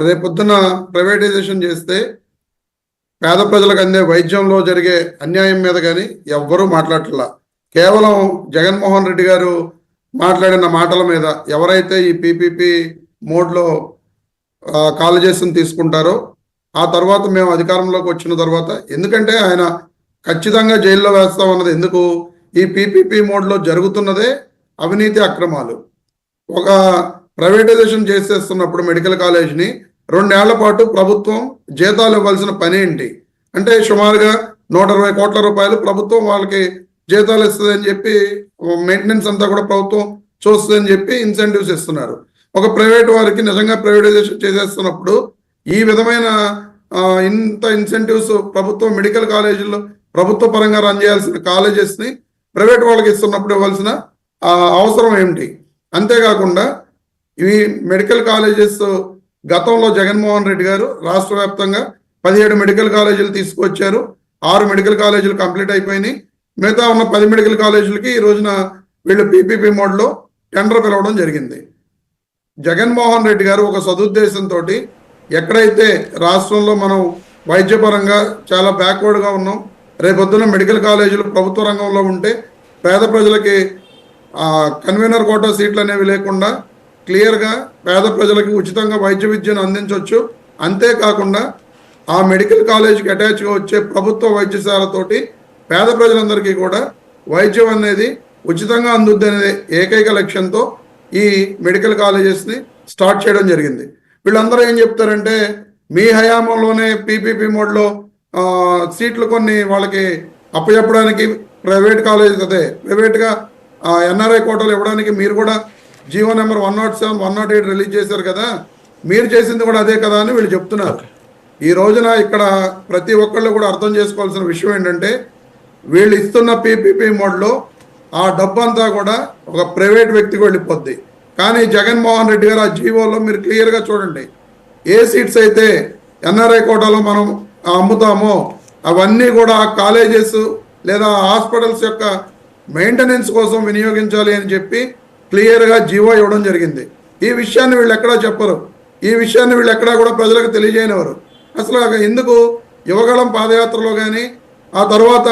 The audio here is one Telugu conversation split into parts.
రేపొద్దున ప్రైవేటైజేషన్ చేస్తే పేద ప్రజలకు అందే వైద్యంలో జరిగే అన్యాయం మీద కానీ ఎవ్వరూ మాట్లాడట్లా. కేవలం జగన్మోహన్ రెడ్డి గారు మాట్లాడిన మాటల మీద ఎవరైతే ఈ పీపీపీ మోడ్లో కాలేజెస్ని తీసుకుంటారో ఆ తర్వాత మేము అధికారంలోకి వచ్చిన తర్వాత, ఎందుకంటే ఆయన ఖచ్చితంగా జైల్లో వేస్తామన్నది ఎందుకు, ఈ పీపీపీ మోడ్లో జరుగుతున్నదే అవినీతి అక్రమాలు. ఒక ప్రైవేటైజేషన్ చేసేస్తున్నప్పుడు మెడికల్ కాలేజ్ని 2 ఏళ్ల పాటు ప్రభుత్వం జీతాలు ఇవ్వాల్సిన పని ఏంటి అంటే, సుమారుగా 120 కోట్ల రూపాయలు ప్రభుత్వం వాళ్ళకి జీతాలు ఇస్తుందని చెప్పి, మెయింటెనెన్స్ అంతా కూడా ప్రభుత్వం చూస్తుందని చెప్పి ఇన్సెంటివ్స్ ఇస్తున్నారు. ఒక ప్రైవేట్ వారికి నిజంగా ప్రైవేటైజేషన్ చేసేస్తున్నప్పుడు ఈ విధమైన ఇంత ఇన్సెంటివ్స్ ప్రభుత్వం మెడికల్ కాలేజీల్లో ప్రభుత్వ పరంగా రన్ చేయాల్సిన కాలేజెస్ని ప్రైవేట్ వాళ్ళకి ఇస్తున్నప్పుడు ఇవ్వాల్సిన అవసరం ఏమిటి? అంతేకాకుండా ఇవి మెడికల్ కాలేజెస్ గతంలో జగన్మోహన్ రెడ్డి గారు రాష్ట్ర వ్యాప్తంగా 17 మెడికల్ కాలేజీలు తీసుకొచ్చారు. 6 మెడికల్ కాలేజీలు కంప్లీట్ అయిపోయినాయి. మిగతా ఉన్న 10 మెడికల్ కాలేజీలకి ఈ రోజున వీళ్ళు పీపీపీ మోడ్లో టెండర్ పిలవడం జరిగింది. జగన్మోహన్ రెడ్డి గారు ఒక సదుద్దేశంతో ఎక్కడైతే రాష్ట్రంలో మనం వైద్యపరంగా చాలా బ్యాక్వర్డ్గా ఉన్నాం, రేపొద్దున మెడికల్ కాలేజీలు ప్రభుత్వ రంగంలో ఉంటే పేద ప్రజలకి కన్వీనర్ కోటా సీట్లు అనేవి లేకుండా క్లియర్గా పేద ప్రజలకి ఉచితంగా వైద్య విద్యను అందించవచ్చు. అంతేకాకుండా ఆ మెడికల్ కాలేజీకి అటాచ్గా వచ్చే ప్రభుత్వ వైద్యశాలతోటి పేద ప్రజలందరికీ కూడా వైద్యం అనేది ఉచితంగా అందుద్ది అనే ఏకైక లక్ష్యంతో ఈ మెడికల్ కాలేజెస్ని స్టార్ట్ చేయడం జరిగింది. వీళ్ళందరూ ఏం చెప్తారంటే, మీ హయాంలోనే పీపీపీ మోడ్లో సీట్లు కొన్ని వాళ్ళకి అప్పచెప్పడానికి ప్రైవేట్ కాలేజ్ ప్రైవేట్గా ఎన్ఆర్ఐ కోటాలు ఇవ్వడానికి మీరు కూడా జీవో నెంబర్ 107, 108 రిలీజ్ చేశారు కదా, మీరు చేసింది కూడా అదే కదా అని వీళ్ళు చెప్తున్నారు. ఈ రోజున ఇక్కడ ప్రతి ఒక్కళ్ళు కూడా అర్థం చేసుకోవాల్సిన విషయం ఏంటంటే, వీళ్ళు ఇస్తున్న పీపీపీ మోడ్లో ఆ డబ్బు అంతా కూడా ఒక ప్రైవేట్ వ్యక్తికి వెళ్ళిపోద్ది. కానీ జగన్మోహన్ రెడ్డి గారు ఆ జీవోలో మీరు క్లియర్గా చూడండి, ఏ సీట్స్ అయితే ఎన్ఆర్ఐ కోటాలో మనం అమ్ముతామో అవన్నీ కూడా కాలేజెస్ లేదా హాస్పిటల్స్ యొక్క మెయింటెనెన్స్ కోసం వినియోగించాలి అని చెప్పి క్లియర్గా జీవో ఇవ్వడం జరిగింది. ఈ విషయాన్ని వీళ్ళు ఎక్కడా చెప్పరు. ఈ విషయాన్ని వీళ్ళు ఎక్కడా కూడా ప్రజలకు తెలియజేయనివారు. అసలు ఎందుకు యువగళం పాదయాత్రలో కానీ, ఆ తర్వాత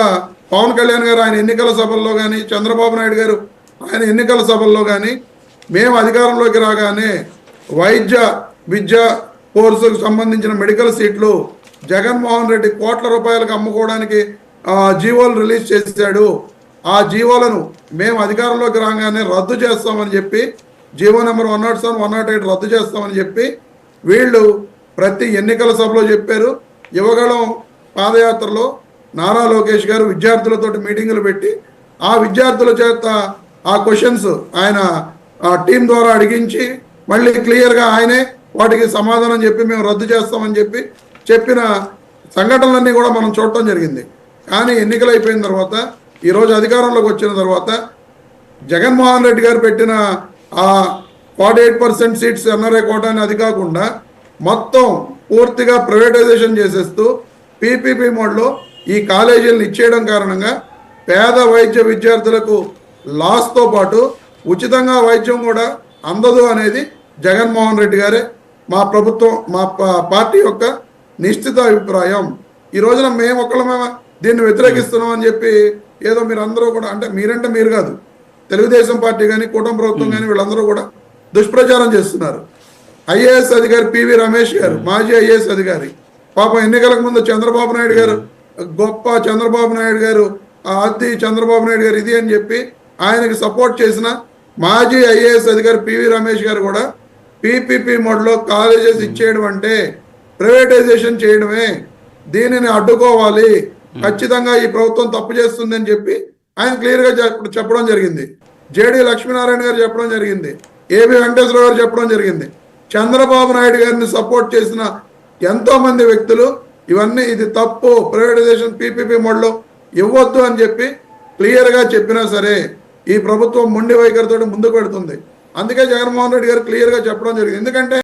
పవన్ కళ్యాణ్ గారు ఆయన ఎన్నికల సభల్లో కానీ, చంద్రబాబు నాయుడు గారు ఆయన ఎన్నికల సభల్లో కానీ, మేము అధికారంలోకి రాగానే వైద్య విద్య కోర్సుకు సంబంధించిన మెడికల్ సీట్లు జగన్మోహన్ రెడ్డి కోట్ల రూపాయలకు అమ్ముకోవడానికి జీవోలు రిలీజ్ చేశాడు. ఆ జీవోలను మేము అధికారంలోకి రాగానే రద్దు చేస్తామని చెప్పి, జీవో నెంబర్ 107, 108 రద్దు చేస్తామని చెప్పి వీళ్ళు ప్రతి ఎన్నికల సభలో చెప్పారు. యువగళం పాదయాత్రలో నారా లోకేష్ గారు విద్యార్థులతో మీటింగులు పెట్టి ఆ విద్యార్థుల చేత ఆ క్వశ్చన్స్ ఆయన టీం ద్వారా అడిగించి మళ్ళీ క్లియర్గా ఆయనే వాటికి సమాధానం చెప్పి మేము రద్దు చేస్తామని చెప్పిన సంఘటనలన్నీ కూడా మనం చూడటం జరిగింది. కానీ ఎన్నికలు అయిపోయిన తర్వాత, ఈరోజు అధికారంలోకి వచ్చిన తర్వాత జగన్మోహన్ రెడ్డి గారు పెట్టిన ఆ 48% సీట్స్ ఎన్ఆర్ఐ కోటాని అది కాకుండా మొత్తం పూర్తిగా ప్రైవేటైజేషన్ చేసేస్తూ పీపీపీ మోడ్లో ఈ కాలేజీలను ఇచ్చేయడం కారణంగా పేద వైద్య విద్యార్థులకు లాస్తో పాటు ఉచితంగా వైద్యం కూడా అందదు అనేది జగన్మోహన్ రెడ్డి గారే మా ప్రభుత్వం మా పార్టీ యొక్క నిశ్చిత అభిప్రాయం. ఈ రోజున మేము దీన్ని వ్యతిరేకిస్తున్నాం అని చెప్పి ఏదో మీరు అందరూ కూడా, అంటే మీరంటే మీరు కాదు, తెలుగుదేశం పార్టీ కానీ కూటమి ప్రభుత్వం కానీ వీళ్ళందరూ కూడా దుష్ప్రచారం చేస్తున్నారు. ఐఏఎస్ అధికారి పివి రమేష్ గారు, మాజీ ఐఏఎస్ అధికారి, పాపం ఎన్నికలకు ముందు చంద్రబాబు నాయుడు గారు గొప్ప చంద్రబాబు నాయుడు గారు అది చంద్రబాబు నాయుడు గారు ఇది అని చెప్పి ఆయనకి సపోర్ట్ చేసిన మాజీ ఐఏఎస్ అధికారి పివి రమేష్ గారు కూడా పీపీపీ మోడ్లో కాలేజెస్ ఇచ్చేయడం అంటే ప్రైవేటైజేషన్ చేయడమే, దీనిని అడ్డుకోవాలి, ఖచ్చితంగా ఈ ప్రభుత్వం తప్పు చేస్తుంది అని చెప్పి ఆయన క్లియర్గా చెప్పడం జరిగింది. జేడి లక్ష్మీనారాయణ గారు చెప్పడం జరిగింది. ఏబి వెంకటేశ్వర గారు చెప్పడం జరిగింది. చంద్రబాబు నాయుడు గారిని సపోర్ట్ చేసిన ఎంతోమంది వ్యక్తులు ఇవన్నీ ఇది తప్పు, ప్రైవేటైజేషన్ పీపీపీ మోడ్లో ఇవ్వద్దు అని చెప్పి క్లియర్గా చెప్పినా సరే ఈ ప్రభుత్వం మొండి వైఖరితో ముందుకు పెడుతుంది. అందుకే జగన్మోహన్ రెడ్డి గారు క్లియర్గా చెప్పడం జరిగింది. ఎందుకంటే